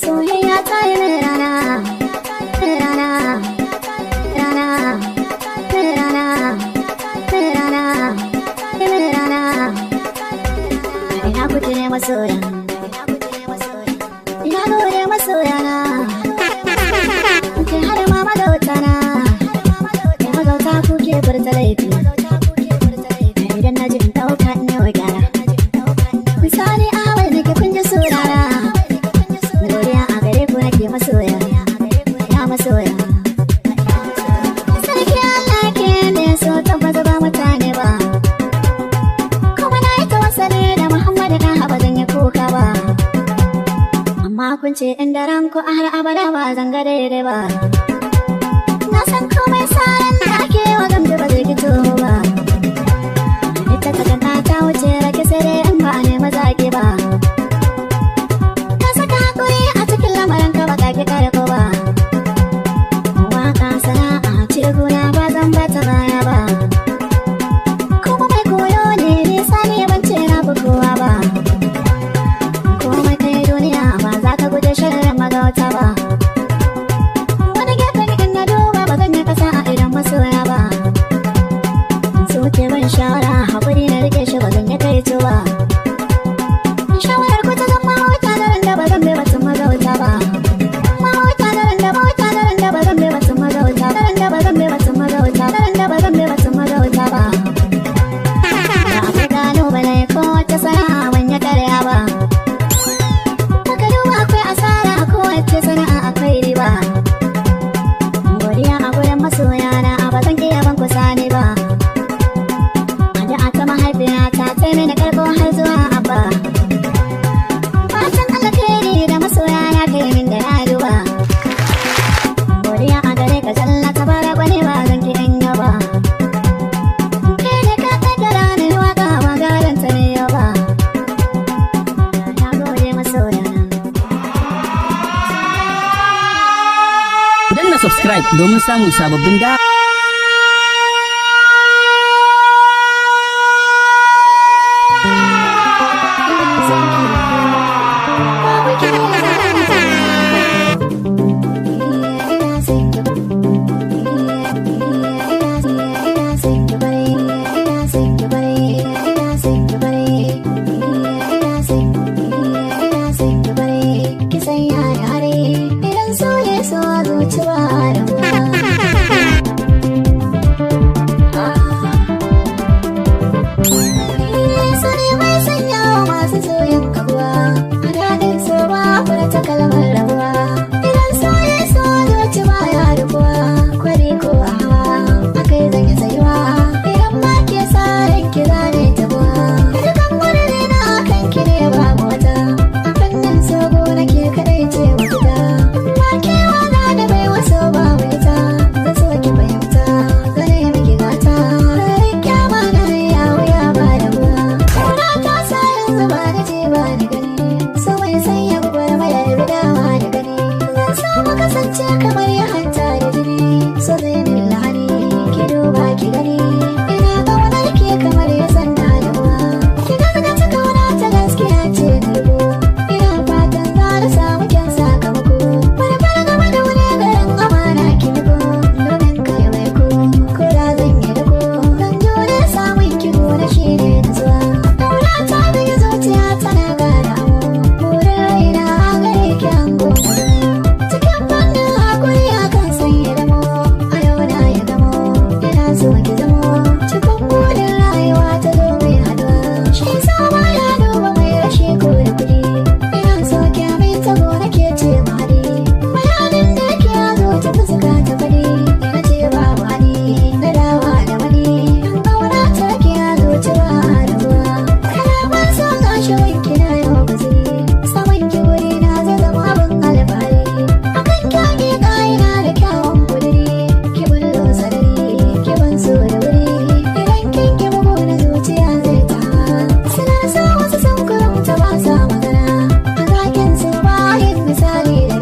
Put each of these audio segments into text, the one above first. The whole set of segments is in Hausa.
soyayya ta yi min rana, rana, rana, rana, rana, rana. Ina kuje masoya, ina gode masoyana, ke har ma magautana, ke magauta kuke furta laifi, idan na ji in ɗauka in yi wa gyara. Misali a wai nake kun ji sunana, godiya a gare ku nake masoya, ya masoya. Sarki Allah ke ne so tabbata ba mutane ba, kuma na yi tawassali da Muhammadu na ba zan yi kuka ba. Amma kun ce in daren ku a har abada ba zan ga daidai ba. Na san komai sa'an da ake wa gamji ba zai fito ba. Ita ta gana ta wuce rake sai dai in ba a nema zaki ba. Ka saka hakuri a cikin lamarin ka ba ka ki kare ko ba. Waka sana'a ce gona ba zan bata baya ba. Kuma mai koyo ne nisa ne ban ce na fi kowa ba. Komai kai duniya ba za ka guje shirin magauta ba. Wani gefen in na duba ba zan yi kasa a idan masoya ba. Soke ban shawara haƙuri na rike shi ba zan yi kai ba. Shawarar ku ta zama mawuta daren da ba zan bai batun magauta ba. Mawuta daren da mawuta daren da ba zan bai batun magauta. Daren da ba zan bai batun magauta. Daren da ba zan bai batun magauta ba. Da akwai ƙalubale ko wata sana'a ban yi karya ba. Haka duba akwai asara a kowace sana'a akwai riba. Godiya a gurin masoyana ba zan iya ban kusa ne ba. Addu'a ta mahaifiyata ta mini karko har zuwa abba. Fatan alkhairi da masoyana kai min da na duba. Godiya a gare ka zalla ta bara gwani ba zan ki in yaba. Kai ne ka kaddara ni waka ba garanta ne yau ba. Na gode masoyana. Danna subscribe domin samun sababbin da Misali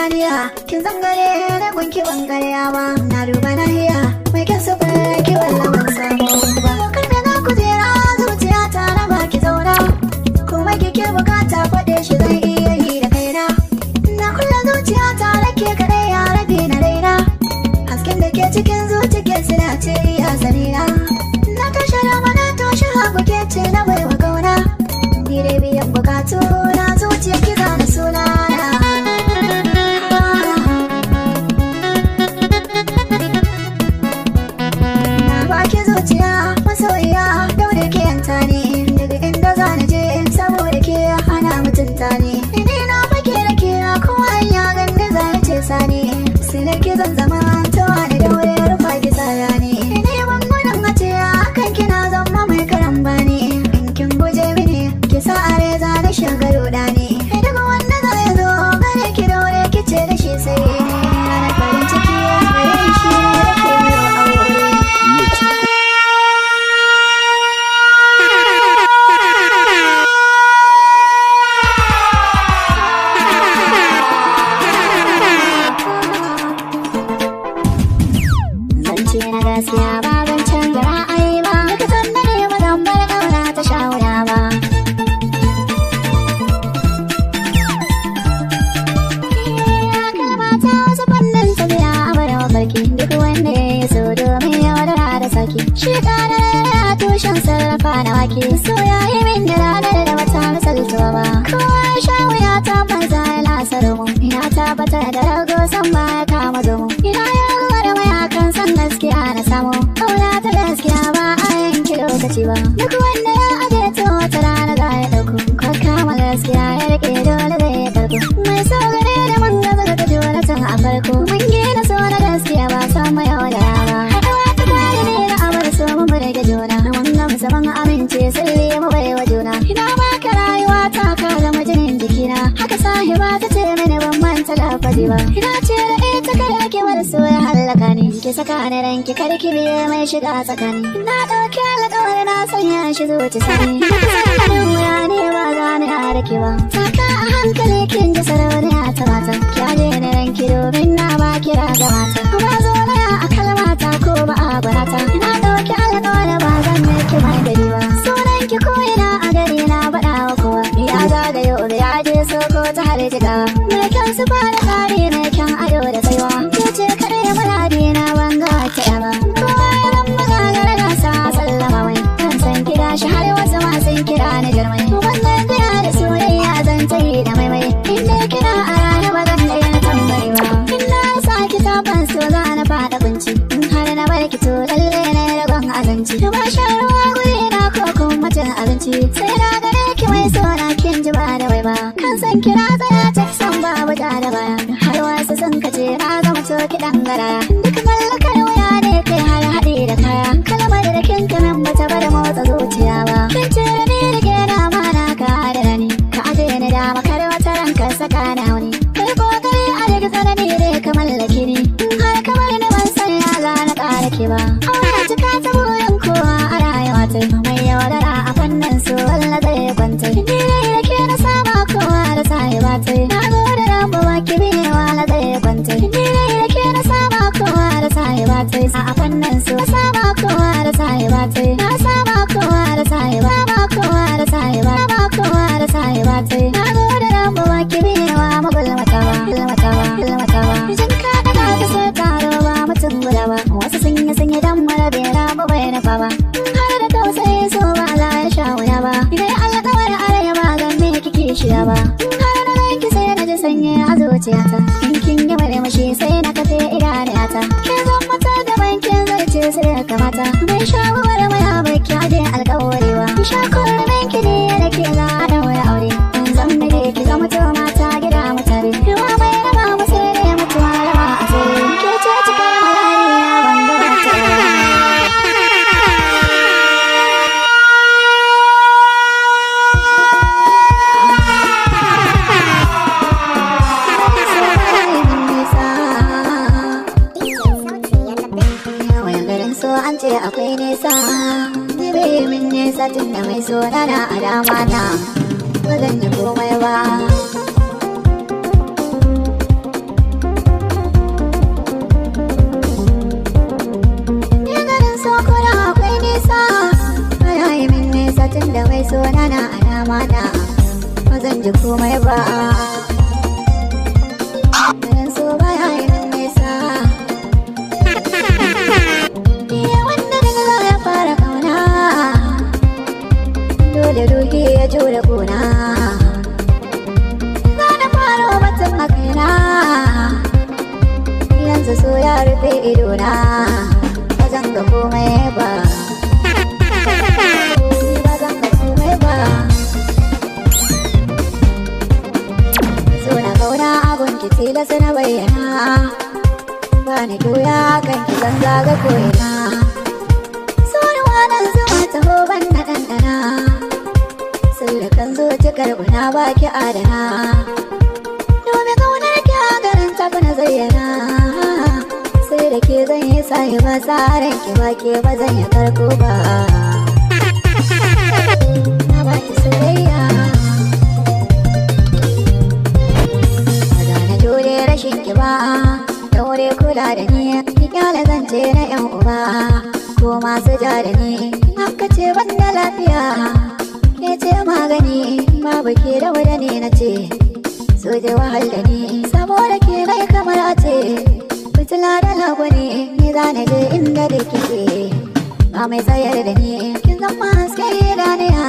idaniya kin zangare na gunki bangare ba na duba nahiya mai kyan sufar ki wallaban samu ba karfe na kujera zuciya ta na baki zauna kuma kike bukata faɗe shi zan iya yi da kaina na kulla zuciya ta rake kadai ya rabe na raina hasken da ke cikin zuci ke sila ce iya sanina na kashe rama na toshe hagu ke ce na baiwa kauna ni dai biyan bukatu na zuciya ki zana suna na baki zuciya masoyiya daure ke yanta ne daga inda zana je saboda ke hana mutunta ne ni na baki da ke kowa ya ganni zana ce sani sai da ke zan zama tawa da daure rufa ki tsaya ne ni ban gudun a ce akan kina zama mai karamba ne in kin guje mini ki sa a reza da shagaru da ne daga wanda za ya zo gare ki daure ki ce da shi sai ranar farin ciki gare shi ne da ke yau aure zance na gaskiya ba zan canza ra'ayi ba ka san da ne ba zan bar kauna ta sha wuya ba kalmata wasu fannin ta biya a bar mafarki duk wanda ya yi so domin yaudara da saki shi ƙarar ya tushen sarrafa na wake so ya yi min da ranar da wata misaltuwa ba kowa ya sha wuya ta banza ya lasar mu ina tabbatar da rago san ba ya kama zomo ina yawa da mayakan san gaskiya na samu kauna ta gaskiya ba a yanki lokaci ba duk wanda ya aje ta wata rana za ya ɗauko ko kama gaskiya ya rike dole zai ya karko mai so gare da man gaza ga dole tun a farko mun gina so na gaskiya ba san mai yawa da yawa haɗuwa ta kare ne na abar so mun rage juna wanda musamman amince sirri mu bai wa juna ina baka rayuwa ta ka zama jinin jikina haka sahiba ta ce mini ban manta lafazi ba ina ce da ita kada ki bar so ya hallaka ni ki saka ni ranki kar ki biye mai shiga tsakani na ɗauki alƙawari na sanya shi zuci sani sanin wuya ne ba za ni harki ba saka a hankali kin ji sarauniya ta mata ki aje ni ranki domin na ba kira ga mata ba zo laya a kalmata ko ba a barata na ɗauki alƙawari ba zan miki mai gari ba sunan ki ko ina a gari na baɗa wa kowa ya zagayo ya je soko ta har jigawa mai kyan su fara tsari mai kyan ado da tsaiwa ke ce kaɗai da muradi na banga ta yaba kowa ya zama gagara gasa sallama mai kan san kira shi har wasu masu kira ni jirmai wannan kira da soyayya zan ta yi da maimai inda kira a rana ba zan daina tambayi ba inda sa ki tafan so za na faɗa kunci in har na bar ki to lalle na ragon azanci ba shan ruwa guri na ko kuma cin abinci sai na gare ki mai sona kin ji ba da wai ba kan san kira tsaya ta san babu da baya har wasu sun kace na zama to kiɗan garaya duk mallakar wuya ne kai har haɗe da kaya kalmar da kin kamin bata bar motsa zuciya ba kin ce da ni rike na mana ka da ni ka aje ni da makar wata ranka saka na wani kai kokari a daga tsanani dai ka mallake ni har kamar ni ban san ya za na ƙara ke ba aure cika ta burin kowa a rayuwa ta mai yaudara a fannin su walla zai kwanta ni dai da ke na saba kowa da sahiba ta na gode rabu ba ki biyewa na zai kwanta ni dai da ke na saba kowa da sahiba ta a fannin su na saba kowa da sahiba ta na saba kowa da sahiba ba kowa da sahiba ba kowa da sahiba ta na gode rabu ba ki biyewa magulmata ba magulmata ba jin ka daga ta sai taro ba mutum guda ba wasu sun yi dan mara bera ba bai nufa ba har da tausayi so ba za ya sha wuya ba idan alƙawar araya ba zan me kike shiya ba har na ganki sai na ji sanye a zuciyata in kin yi marmashi sai na kafe idaniyata ke zan mata da bankin zai ce sai ya kamata mai shawarar mai abaki aje alƙawari ba sha kurmin ki ne da ke za a daura aure in zan mige ki zama to mata gida mutare ruwa mai raba mu sai dai mutuwa raba a sai ke ce cikar malariya ban ga wata so an ce akwai nesa ni bai min nesa tun da mai so na a dama na ba zan yi komai ba rufe idona ba zan ga komai ba, ba zan ga komai ba. So na kauna abun ki tilas na bayyana, ba ni doya kan ki zan zaga koyina. So ni wanan zuma taho ban na ɗanɗana, sirrikan zuci karbuna ba ki adana. Domin kaunar ki a garin tafi na zayyana, sai da ke zan yi sahi ba tsarin ki ba ke ba zan yi karko ba. Na ba ki soyayya, ba za na jure rashin ki ba, daure kula da ni, ki kyale zance na yan uba ko masu ja da ni. Haka ce ban da lafiya, ke ce magani, babu ke da wadane na ce so je wahal da ni, saboda ke nai kamar a ce fitila da lagwani. Ni za na je inda da kike, ba mai tsayar da ni. Kin zama haske idaniya,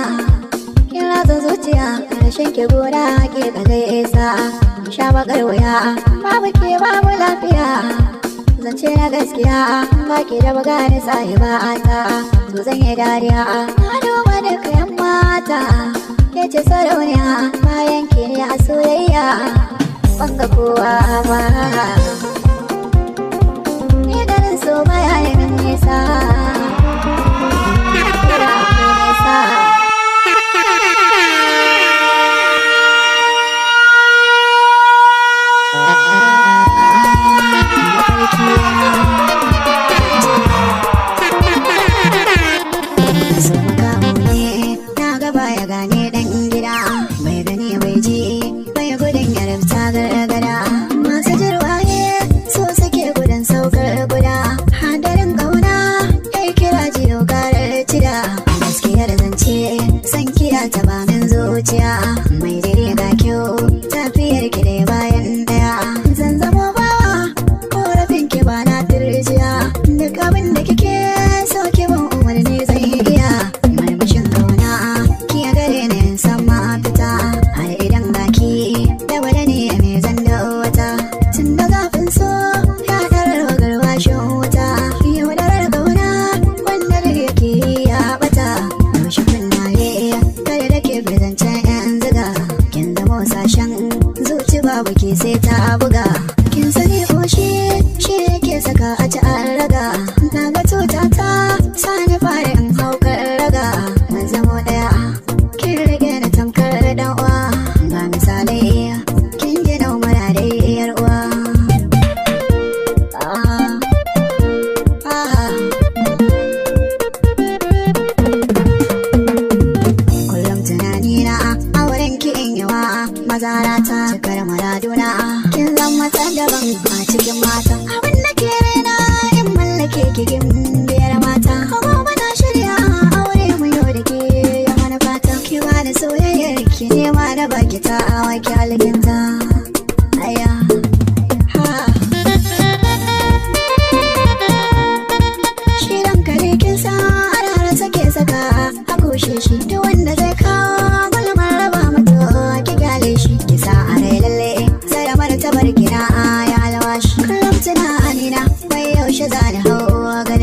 kin ratsa zuciya, karshen ki gona ke ka zai isa sha bakar wuya. Babu ke babu lafiya, zance na gaskiya, ba ke da baga ni sahiba ta to zan yi dariya. Na duba da kayan mata, ke ce sarauniya, bayan ke ne a soyayya ban ga kowa ba. Ni ganin so baya yi min nisa, ta ba min zuciya mai dare ga kyau, tafiyar ki dai bayan daya. Zan zama bawa korafin ki ba na turjiya, duk abin da kike so ki ban umarni zan iya. Marmashin kauna ki a gare ni san ma fita, har idan ga ki da wada ne mai zan da wata. Tun da zafin so ya darar garwashin wuta, yaudarar kauna wanda da yake ya bata. Yaushe kunnaye zancen yan ziga, kin zama sashen zuci babu ke sai ta buga. Kin sani ko shi yake saka a ci an raga. Na ga tuta ta sani fara in haukar raga. Mun zamo daya, kin rage na tamkar dan uwa. Ga misalai kin gina umara da yar uwa. Mazarata cikar maraduna, kin zama ta daban a cikin mata. Abin da ke raina in mallake kikin biyar mata. Gobe na shirya aure mu yau da ke ya mana fata. Ki ba da soyayyar ki nema da baki ta awa ki alkinta. Aya shi dan kare kin sa ana rasa ke saka a kushe shi. Duk wanda zai kawo gulmar raba mata ki gyale shi. Ki sa a rai lalle sai da martabar gina ya alwashi. Kullum tunanina wai yaushe za ni hau ga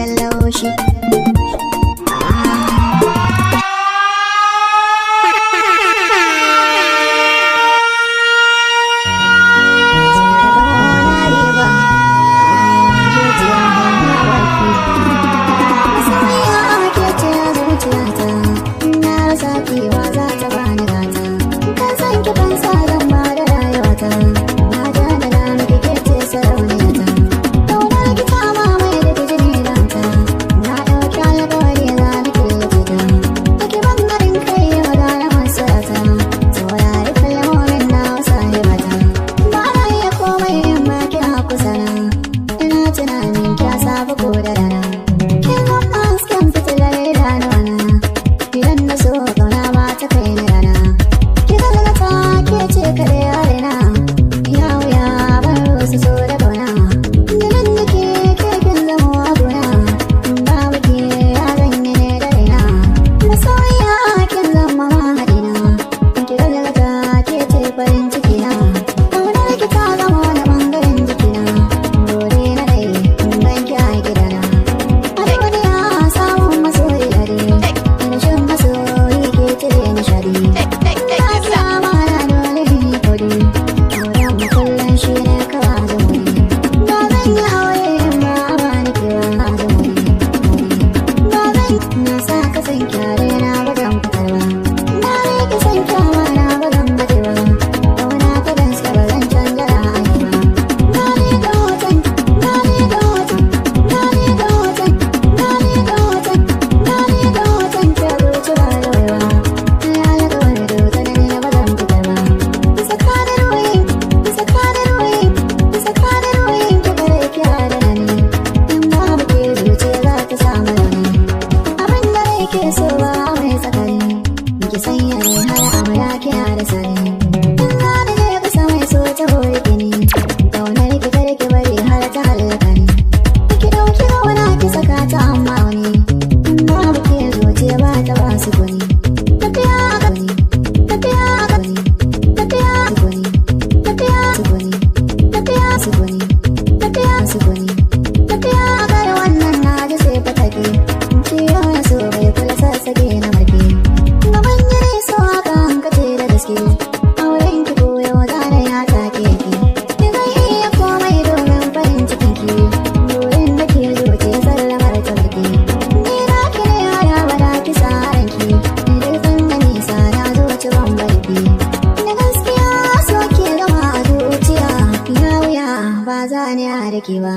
za ni a da ke ba.